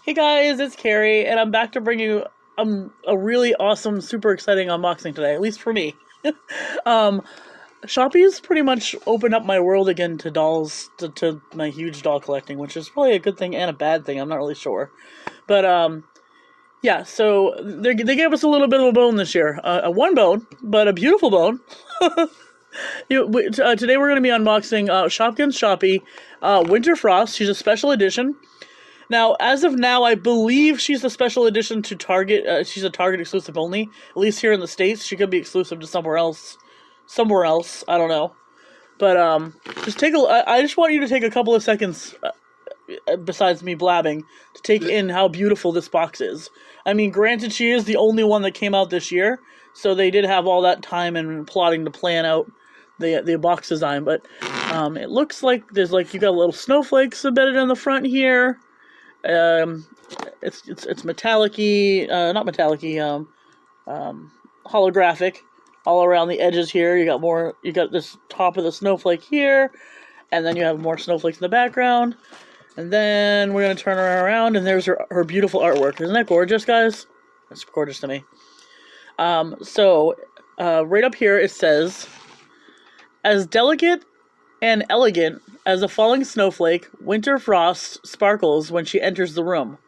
Hey guys, it's Carrie, and I'm back to bring you a really awesome, super exciting unboxing today, at least for me. um, Shoppie's pretty much opened up my world again to dolls, to my huge doll collecting, which is probably a good thing and a bad thing, I'm not really sure. But, yeah, so they gave us a little bit of a bone this year. A one bone, but a beautiful bone. Today we're going to be unboxing Shopkins Shoppie Winter Frost. She's a special edition. Now, as of now, I believe she's a special edition to Target. She's a Target exclusive only, at least here in the States. She could be exclusive to somewhere else. I don't know. But I just want you to take a couple of seconds, besides me blabbing, to take in how beautiful this box is. I mean, granted, she is the only one that came out this year, so they did have all that time and plotting to plan out the box design. But it looks like there's you got little snowflakes embedded in the front here. It's metallic-y, not metallic-y, holographic all around the edges here. You got this top of the snowflake here, and then you have more snowflakes in the background. And then we're going to turn her around, and there's her beautiful artwork. Isn't that gorgeous, guys? That's gorgeous to me. Right up here it says, as delicate and elegant as a falling snowflake, Winter Frost sparkles when she enters the room.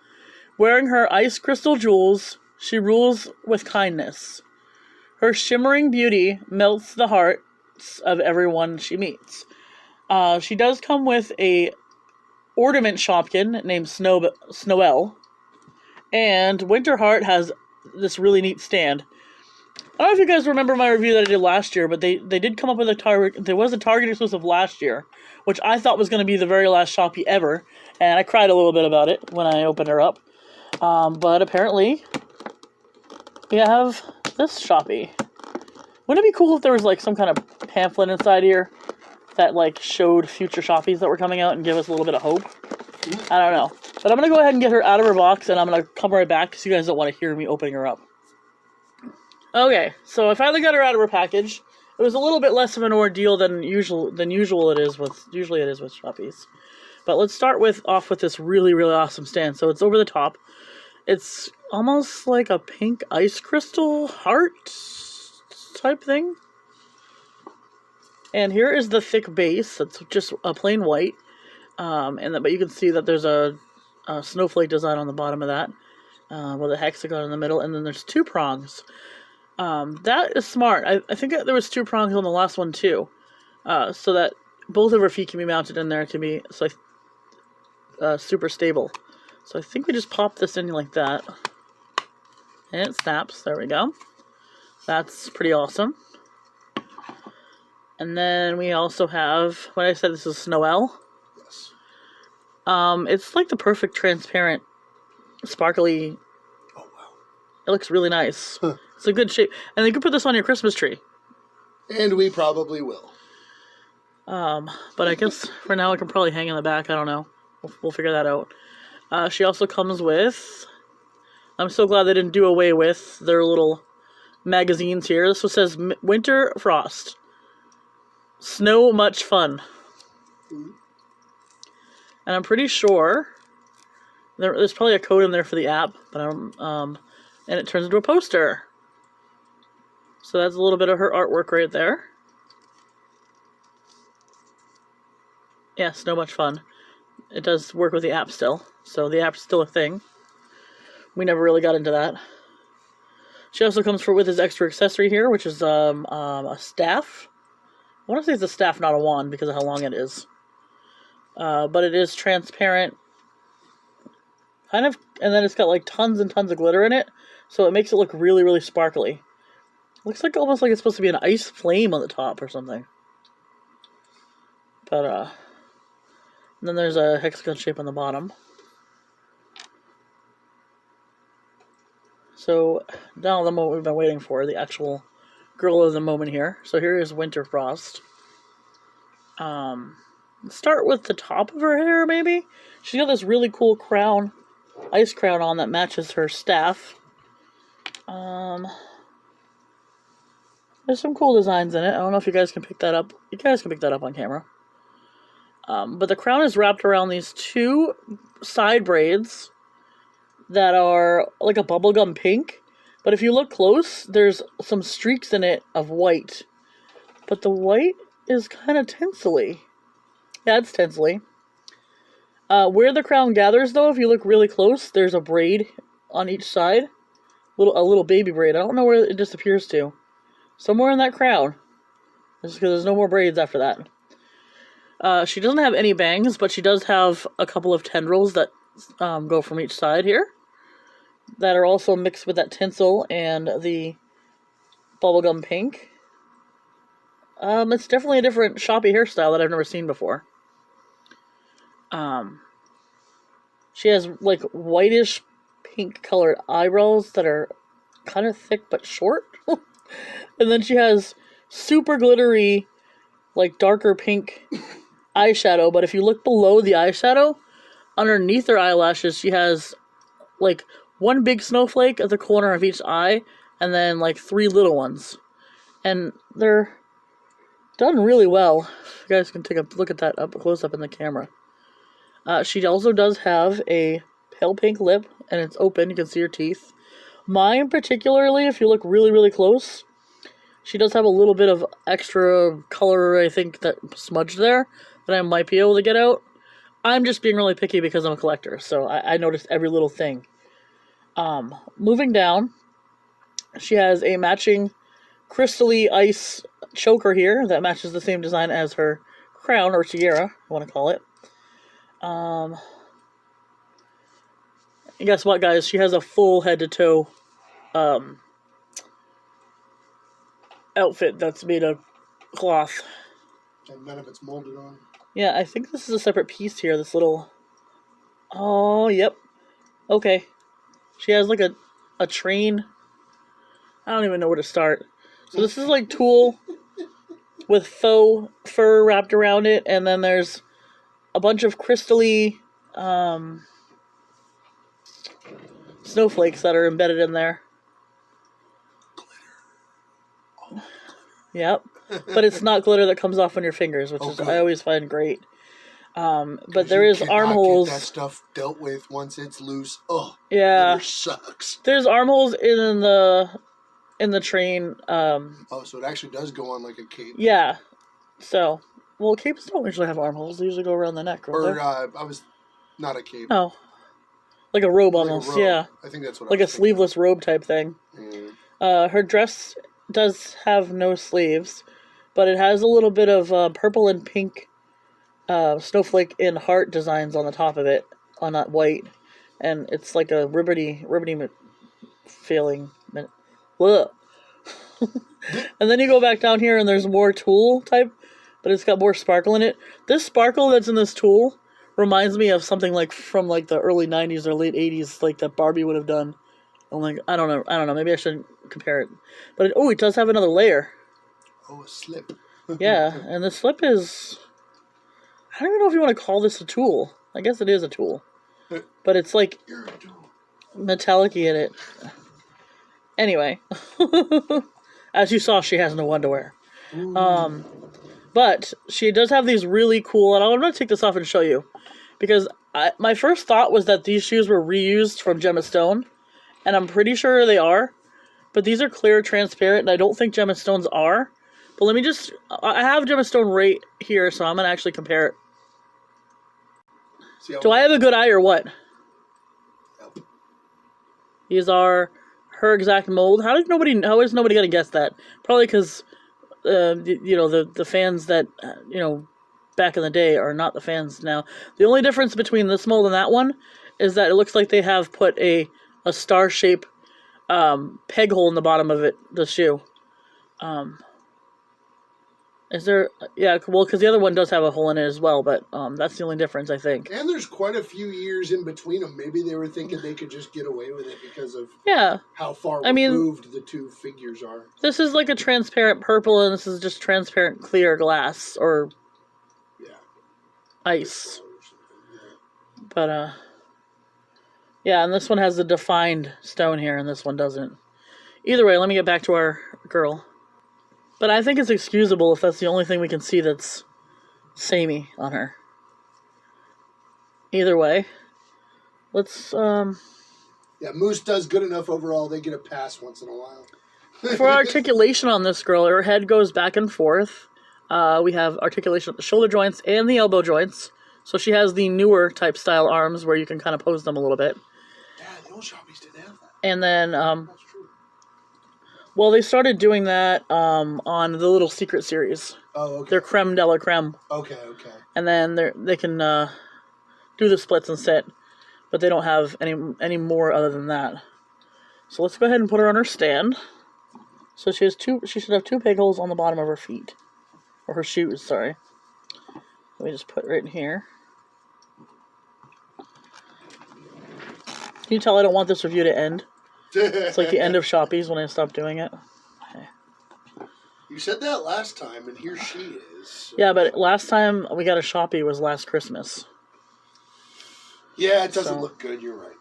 Wearing her ice crystal jewels, she rules with kindness. Her shimmering beauty melts the hearts of everyone she meets. She does come with a ornament Shopkin named Snowell, and Winterheart has this really neat stand. I don't know if you guys remember my review that I did last year, but they did come up with a Target. There was a Target exclusive last year, which I thought was going to be the very last Shoppie ever, and I cried a little bit about it when I opened her up. But apparently, we have this Shoppie. Wouldn't it be cool if there was some kind of pamphlet inside here that showed future Shoppies that were coming out and give us a little bit of hope? I don't know. But I'm going to go ahead and get her out of her box, and I'm going to come right back because you guys don't want to hear me opening her up. Okay, so I finally got her out of her package. It was a little bit less of an ordeal than usually it is with Shoppies. But let's start off with this really, really awesome stand. So it's over the top. It's almost like a pink ice crystal heart type thing. And here is the thick base. It's just a plain white. But you can see that there's a snowflake design on the bottom of that, with a hexagon in the middle, and then there's two prongs. That is smart. I think there was two prongs on the last one too, so that both of her feet can be mounted in there. It can be super stable. So I think we just pop this in like that, and it snaps. There we go. That's pretty awesome. And then we also have, what I said, this is Snowell. Yes. It's like the perfect transparent, sparkly. Oh wow! It looks really nice. Huh. It's a good shape, and you can put this on your Christmas tree. And we probably will. But I guess for now I can probably hang in the back. I don't know. We'll figure that out. She also comes with. I'm so glad they didn't do away with their little magazines here. This one says Winter Frost. Snow much fun. Mm-hmm. And I'm pretty sure there's probably a code in there for the app, but and it turns into a poster. So that's a little bit of her artwork right there. Yeah, Snow much fun. It does work with the app still, so the app's still a thing. We never really got into that. She also comes with this extra accessory here, which is a staff. I want to say it's a staff, not a wand, because of how long it is. But it is transparent, kind of, and then it's got tons and tons of glitter in it, so it makes it look really, really sparkly. Looks almost like it's supposed to be an ice flame on the top or something. But and then there's a hexagon shape on the bottom. So now the moment we've been waiting for, the actual girl of the moment here. So here is Winter Frost. Start with the top of her hair, maybe? She's got this really cool crown, ice crown on that matches her staff. There's some cool designs in it. I don't know if you guys can pick that up. You guys can pick that up on camera. But the crown is wrapped around these two side braids that are like a bubblegum pink. But if you look close, there's some streaks in it of white. But the white is kind of tinsely. Yeah, it's tinsely. Where the crown gathers, though, if you look really close, there's a braid on each side. A little baby braid. I don't know where it disappears to. Somewhere in that crown. Just because there's no more braids after that. She doesn't have any bangs, but she does have a couple of tendrils that go from each side here. That are also mixed with that tinsel and the bubblegum pink. It's definitely a different Shoppie hairstyle that I've never seen before. She has like whitish pink colored eyebrows that are kind of thick but short. And then she has super glittery, like darker pink eyeshadow. But if you look below the eyeshadow, underneath her eyelashes, she has like one big snowflake at the corner of each eye, and then like 3 little ones. And they're done really well. You guys can take a look at that up close up in the camera. She also does have a pale pink lip, and it's open. You can see her teeth. Mine particularly, if you look really, really close, she does have a little bit of extra color, I think, that smudged there that I might be able to get out. I'm just being really picky because I'm a collector, so I noticed every little thing. Moving down, she has a matching crystally ice choker here that matches the same design as her crown, or tiara, I want to call it. And guess what, guys? She has a full head-to-toe outfit that's made of cloth. And none of it's molded on. Yeah, I think this is a separate piece here, this little... Oh, yep. Okay. She has like a train. I don't even know where to start. So this is like tulle with faux fur wrapped around it, and then there's a bunch of crystally snowflakes that are embedded in there. Glitter. Yep. But it's not glitter that comes off on your fingers, which is I always find great. But there is armholes. Get that stuff dealt with once it's loose. Oh, yeah, glitter sucks. There's armholes in the train. Oh, so it actually does go on like a cape. Yeah. So, well, capes don't usually have armholes. They usually go around the neck. I was not a cape. Oh, like a robe almost. Like a robe. Yeah. I think that's what. Like a sleeveless robe type thing. Mm. Her dress does have no sleeves, but it has a little bit of purple and pink snowflake and heart designs on the top of it, on that white, and it's like a ribbony feeling. Ugh. And then you go back down here and there's more tulle type, but it's got more sparkle in it. This sparkle that's in this tulle reminds me of something like from like the early 90s or late 80s, like that Barbie would have done. I'm like, I don't know, maybe I shouldn't compare it. But it does have another layer. Oh, a slip. Yeah, and the slip is... I don't even know if you want to call this a tulle. I guess it is a tulle. But it's like metallic-y in it. Anyway. As you saw, she has no underwear. But she does have these really cool... And I'm going to take this off and show you. Because my first thought was that these shoes were reused from Gemma Stone. And I'm pretty sure they are. But these are clear, transparent, and I don't think Gemma Stone's are. But let me just... I have Gemma Stone right here, so I'm going to actually compare it. Do I have a good eye or what? Nope. These are her exact mold. How is nobody going to guess that? Probably because, the fans that, back in the day are not the fans now. The only difference between this mold and that one is that it looks like they have put a star-shaped peg hole in the bottom of it, the shoe. Is there... Yeah, well, because the other one does have a hole in it as well, but that's the only difference, I think. And there's quite a few years in between them. Maybe they were thinking they could just get away with it because of how far removed the two figures are. This is like a transparent purple, and this is just transparent clear glass, or ice. But, yeah, and this one has the defined stone here, and this one doesn't. Either way, let me get back to our girl. But I think it's excusable if that's the only thing we can see that's samey on her. Either way, let's Yeah, Moose does good enough overall. They get a pass once in a while. For articulation on this girl, her head goes back and forth. We have articulation at the shoulder joints and the elbow joints. So she has the newer type style arms where you can kind of pose them a little bit. Yeah, the old Shoppies didn't have that. And then, well, they started doing that on the little secret series. Oh, okay. They're creme de la creme. Okay. And then they can do the splits and sit, but they don't have any more other than that. So let's go ahead and put her on her stand. So she should have 2 peg holes on the bottom of her feet. Or her shoes, sorry. Let me just put it right in here. Can you tell I don't want this review to end? It's like the end of Shoppies when I stop doing it. Okay. You said that last time, and here she is. So. Yeah, but last time we got a Shoppie was last Christmas. Yeah, it doesn't look good, you're right.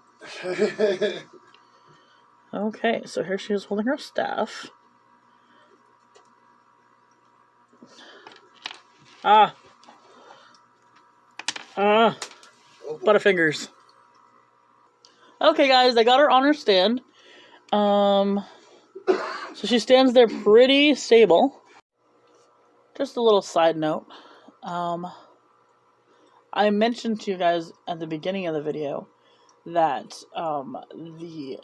Okay, so here she is holding her staff. Butterfingers. Okay, guys, I got her on her stand. So she stands there pretty stable. Just a little side note. I mentioned to you guys at the beginning of the video that the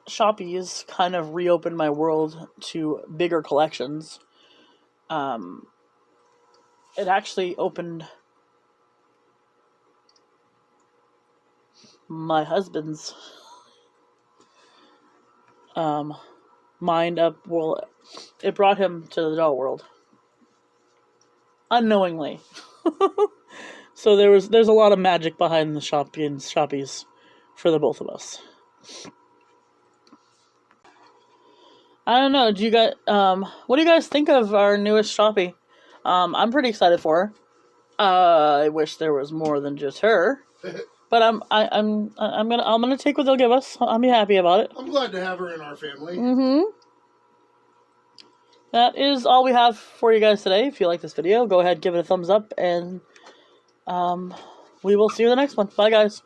Shoppies kind of reopened my world to bigger collections. It actually opened my husband's mind up. Well, it brought him to the doll world unknowingly. So there's a lot of magic behind the Shoppies for the both of us. I don't know. Do you guys what do you guys think of our newest Shoppie? I'm pretty excited for her. I wish there was more than just her. But I'm gonna take what they'll give us. I'll be happy about it. I'm glad to have her in our family. That is all we have for you guys today. If you like this video, go ahead, give it a thumbs up, and we will see you in the next one. Bye, guys.